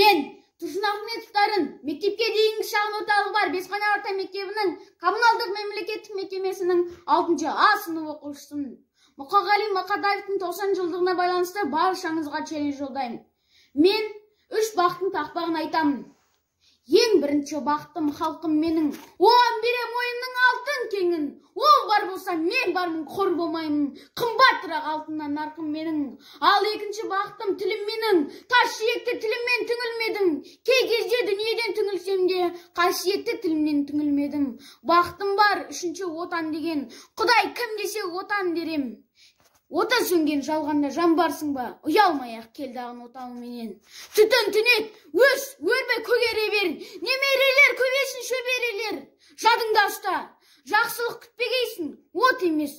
Мен Тұрсын Ахметовтардың мектепке дейінгі шағын орталығы бар Бесқана орта мектебінің коммуналдық мемлекеттік мекемесінің 6 А сынып оқушысымын. Мұқағали Мақатаевтың 90 жылдығына байланысты баршаңызға челлендж жолдаймын. Мен 3 бақыттың тақпағын айтамын. Ең бірінші бақытым халқым менің, оған берем ойымның алтын кеңін. Ол бар болса, мен бармын, қор болмаймын, қымбатырақ алтыннан нарқым менің. Ал екінші бақытым тілім менің, тас сүйекті тіліммен түңілмедім. Кей кезде дүниеден түңілсем де, қасиетті тілімнен түңілмедім. Бақытым бар, үшінші отан деген, Құдай кім десе отан дерем. Ота сөнген жалғанда жан барсың ба, ұялмай-ақ келдағын отанменен. Түтін түнек, өс, өрбе көгере бер, немерелер көбесін шөберелер. Жадыңда ұста, жақсылық күтпегейсің, от емес,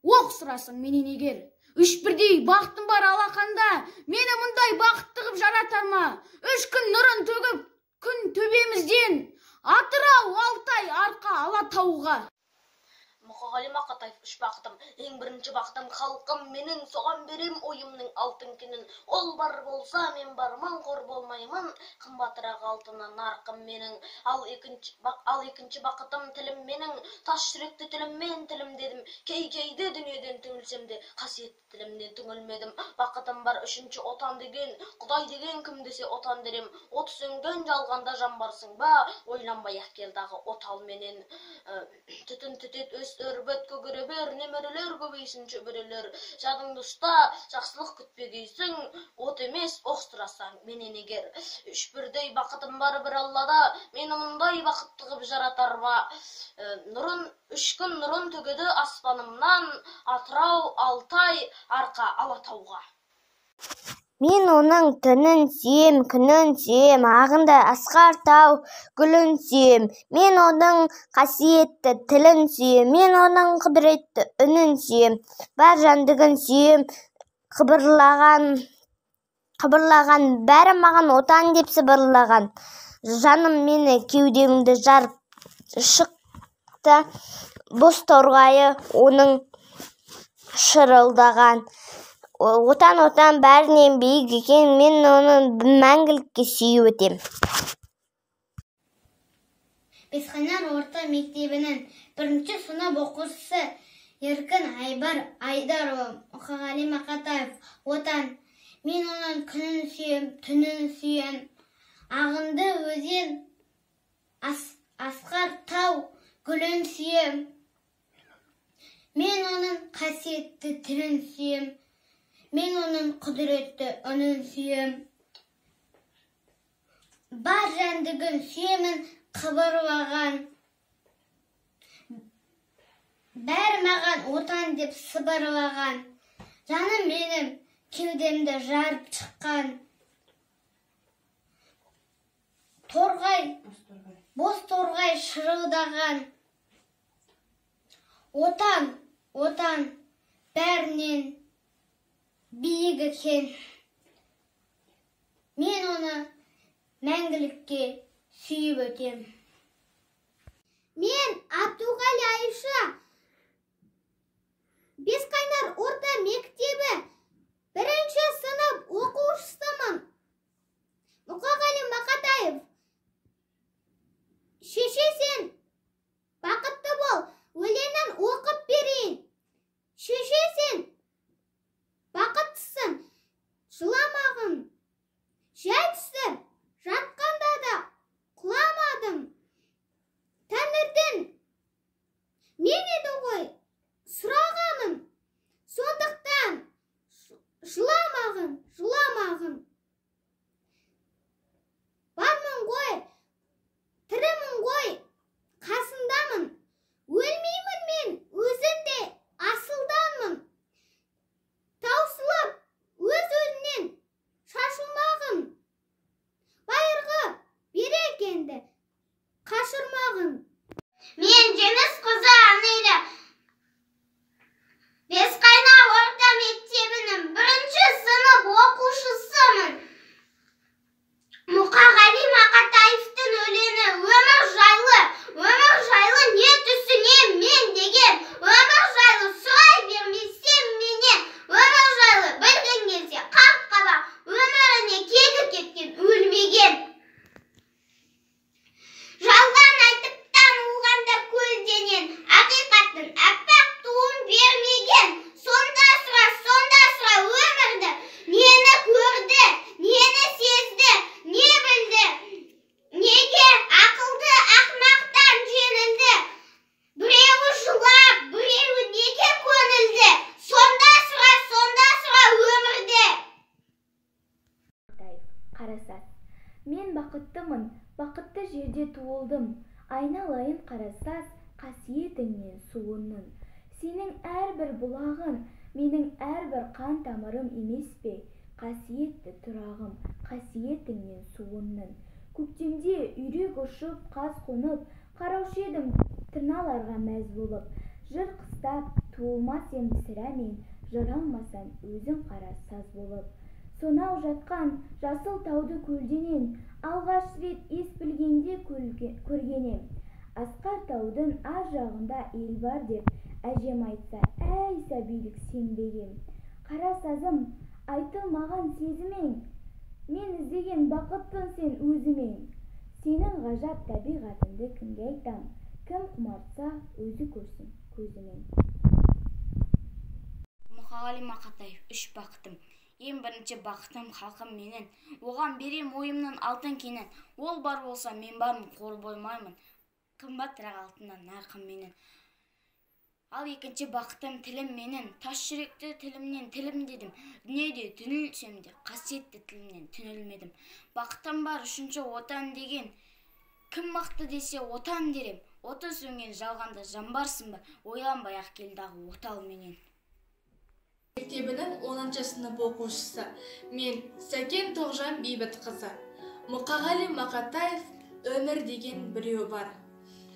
оқ сұрасың менен егер. Үш бірдей бақытым бар алақанда, мені мұндай бақытты қып жаратар ма? 3 күн нұрын төгіп, күн төбемізден, Атырау, Алтай, Арқа, Алатауға. Мұқағали Мақатаев 3 бақытым. Ең бірінші бақытым халқым менің, соған берем ойымның алтын күнін. Ол бар болса, мен бармын, қор болмаймын, қымбатырақ алтыннан нарқым менің. Ал екінші бақытым тілім менің, тас жүректі тіліммен тілім дедім. Кей-кейде дүниеден түңілсем де, қасиетті тілімнен түңілмедім. Бақытым бар үшінші отан деген, Құдай деген кім десе отан дерем. От сөнген жалғанда жан барсың ба, ойланбай-ақ келдағы отал менен. Түтін түтет өс өрбөт көгере бер, немерелер көбейсін шөберелер. Жадыңды ұста, жақсылық күтпегейсің, от емес, оқ сұрасаң менен егер. 3 бірдей бақытым бар бір Аллада, мені мұндай бақытты қып жаратар ма? 3 күн нұрын төгеді аспанымнан, Атырау, Алтай, Арқа, Алатауға. Мен оның түнін сүйем, күнін сүйем, ағында асқар тау гүлін сүйем. Мен оның қасиетті тілін сүйем, мен оның құдіретті үнін сүйем. Бар жандығын сүйем, қыбырлаған, бәрі маған отан деп сыбырлаған. Жаным мені кеудемді жарып шықты, боз торғайы оның шырылдаған. Отан бәрінен биік екен, мен оны мәңгілікке сүйіп өтем. Бесқана орта мектебінің 1-ші сынып оқушысы Еркін Айбар Айдарова. Мұқағали Мақатаев отан. Мен оның күнін сүйем, түнін сүйем. Ағынды өзен, асқар тау гүлін сүйем. Мен оның қасиетті тілін сүйем. Мен оның құдіретті үнін сүйем. Бар жандығын сүйемін қыбырлаған. Бәрі маған отан деп сыбырлаған. Жаным менің кеудемді жарып шыққан. Боз торғай шырылдаған. Отан бәрінен биік екен. Мен оны мәңгілікке сүйіп өтем. Мен Абдуғали Айша, Бесқайнар орта мектебі 1-ші сынып оқушысымын. Мұқағали Мақатаев, шеше сен бақытты бол, өлеңін оқып берейін. Шеше сен бақыттысың, жыламағын. Жай түсіп, жатқанда да құламадым. Тәңірден бақыттымын, бақытты жерде туылдым. Айналайын қарасаз, қасиетіңнен суынның. Сенің әрбір бұлағың, менің әрбір қан тамырым емес пе? Қасиетті тұрағым, қасиетіңнен суынның. Көктемде үйрек ұшып, қаз қонып, қараушы едім тырналарға мәз болып. Жыр қыстап, туылмас ем сірә мен, жыр алмасам өзің қара саз болып. Сонау жатқан жасыл тауды көлденен, алғаш рет ес білгенде көргенем. Асқар таудың ар жағында ел бар деп, әжем айтса, әй сәбилік сенбегем. Қара сазым, айтылмаған сезімең, мен іздеген бақытпын сен өзімен. Сенің ғажап табиғатыңды кімге айтам, кім құмартса өзі көрсін көзімен. Мұқағали Мақатаев, үш бақытым. Ең бірінші бақытым халқым менен, оған берем ойымның алтын кенен. Ол бар болса мен бармын, қор болмаймын, қымбатырақ алтыннан нарқым менен. Ал екінші бақытым тілім менен, тас жүректі тілімнен тілім дедім. Дүниеде түнілсем де, қасиетті тілімнен түнілмедім. Бақытым бар үшінші отан деген, кім мақты десе отан дерем. Оты сөнген жалғанда жан барсың ба, ойланбай ақ келдағы отал менен. Мектебінің 10-шы сынып оқушысы. Мен Сәкен Тоғжан Бейбітқызы. Мұқағали Мақатаев, өмір деген біреу бар.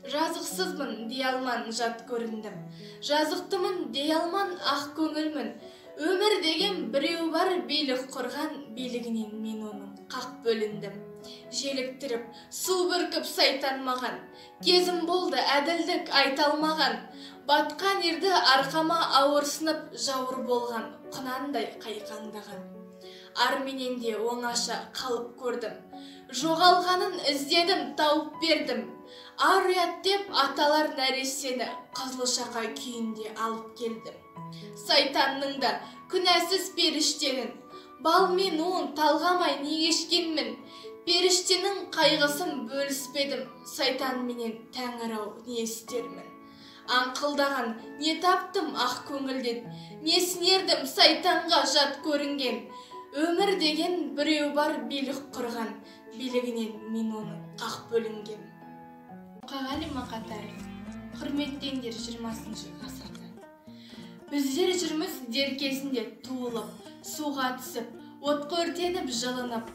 Жазықсызмын дей алман жат көріндім. Жазықтымын дей алман ақ көңілмін. Өмір деген біреу бар, билік құрған, билігінен мен оның қақ бөліндім. Желіктіріп, су бүркіп сайтан маған, кезім болды әділдік айталмаған. Батқан ерді арқама ауырсынып, жауыр болған, құнандай қайқаңдаған. Арменен де оңаша қалып көрдім. Жоғалғанын іздедім, тауып бердім. Ар ұят деп аталар нәрестені Қызылшақа күйінде алып келдім. Сайтанның да күнәсіз періштенін, бал мен уын талғамай не кешкенмін. Періштенің қайғысын бөліспедім, сайтан менен тәңір-ау не істермін. Аңқылдаған не таптым ақ көңілден, не сінердім сайтанға жат көрінген. Өмір деген біреу бар, билік құрған, билігінен мен оның қақ бөлінген. Мұқағали Мақатаев, құрметтеңдер 20-шы ғасырда. Біздер жүрміз дер кезінде туылып, суға түсіп, отқа өртеніп жылынып,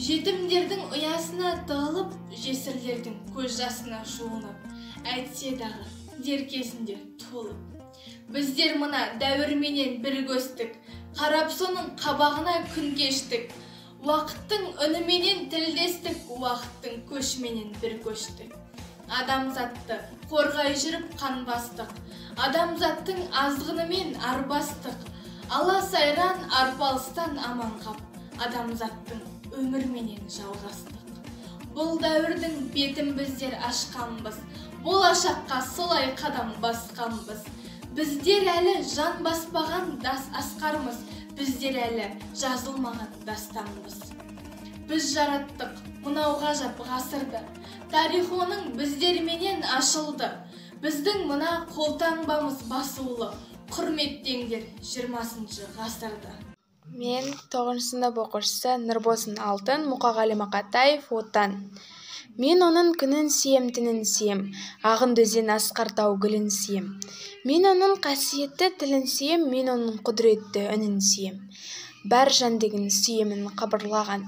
жетімдердің ұясына тығылып, жесірлердің көз жасына жуынып, әйтсе дағы дер кезінде туылып. Біздер мына дәуірменен бір көстік, қарап соның қабағына күн кештік. Уақыттың үніменен тілдестік, уақыттың көшменен бір көштік. Адамзатты қорғай жүріп қан бастық, адамзаттың азғынымен арбастық. Ала сайран арпалыстан аман қап, адамзаттың өмірменен жалғастық. Бұл дәуірдің бетін біздер ашқанбыз, болашаққа солай қадам басқанбыз. Біздер әлі жан баспаған дас асқармыз, біздер әлі жазылмаған дастанбыз. Біз жараттық мынау ғажап ғасырды, тарих оның біздерменен ашылды. Біздің мына қолтаңбамыз басулы, құрметтеңдер 20-шы ғасырды. Мен 9-шы сынып оқушысы Нұрбосын Алтын, Мұқағали Мақатаев, отан. Мен оның күнін сием, түнін сием, ағын дөзен асқар тау гүлін сием. Мен оның қасиетті тілін сием, мен оның құдіретті үнін сием. Бәр жандегін сүйемін қабырлаған,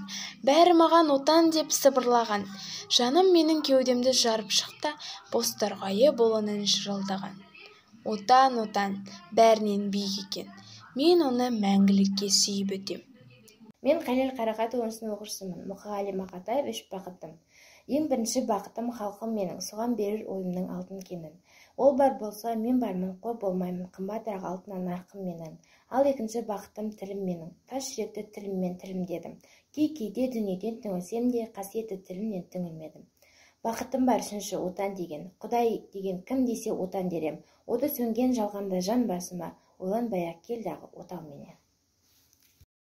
бәрі маған отан деп сыбырлаған. Жаным менің кеудемді жарып шықта, бозторғайы болының шырылдаған. Отан, отан, бәрінен биік екен, мен оны мәңгілікке сүйіп өтем. Мен Қалел Қарағат 10-шы сынып оқушысымын. Мұқағали Мақатаев, үш бақытым. Ең бірінші бақытым халқым менің, соған берер ойымның алтын кенін. Ол бар болса, мен бармын, қор болмаймын, қымбатырақ алтыннан нарқым менің. Ал екінші бақытым тілім менің, тас жүректі тіліммен тілімдедім. Кейде дүниеден түңілсем де, қасиетті тілімнен түңілмедім. Бақытым бар үшінші отан деген, Құдай деген кім десе отан дерем. Оты сөнген жалғанда жан басыма, ойланбай ақ келдағы отал менен.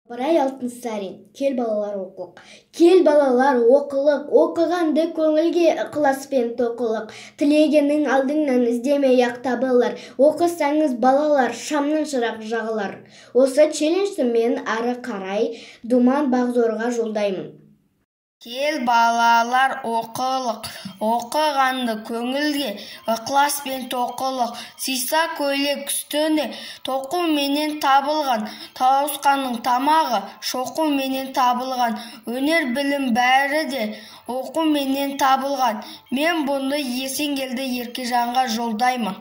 Ыбырай Алтынсарин, кел балалар оқылық. Кел балалар оқылық, оқығанды көңілге ықыласпен тоқылық. Тілегенің алдыңнан іздемей ақ табылар. Оқысаңыз балалар, шамның шырақ жағылар. Осы челленджді мен ары қарай Думан Бағзорға жолдаймын. Кел балалар оқылық, оқығанды көңілге, ықыласпен тоқылық, сиса көйлек үстіне, тоқу менен табылған, тауысқанның тамағы, шоқу менен табылған, өнер білім бәрі де оқу менен табылған. Мен бұнды Есенгелді Еркежанға жолдаймын.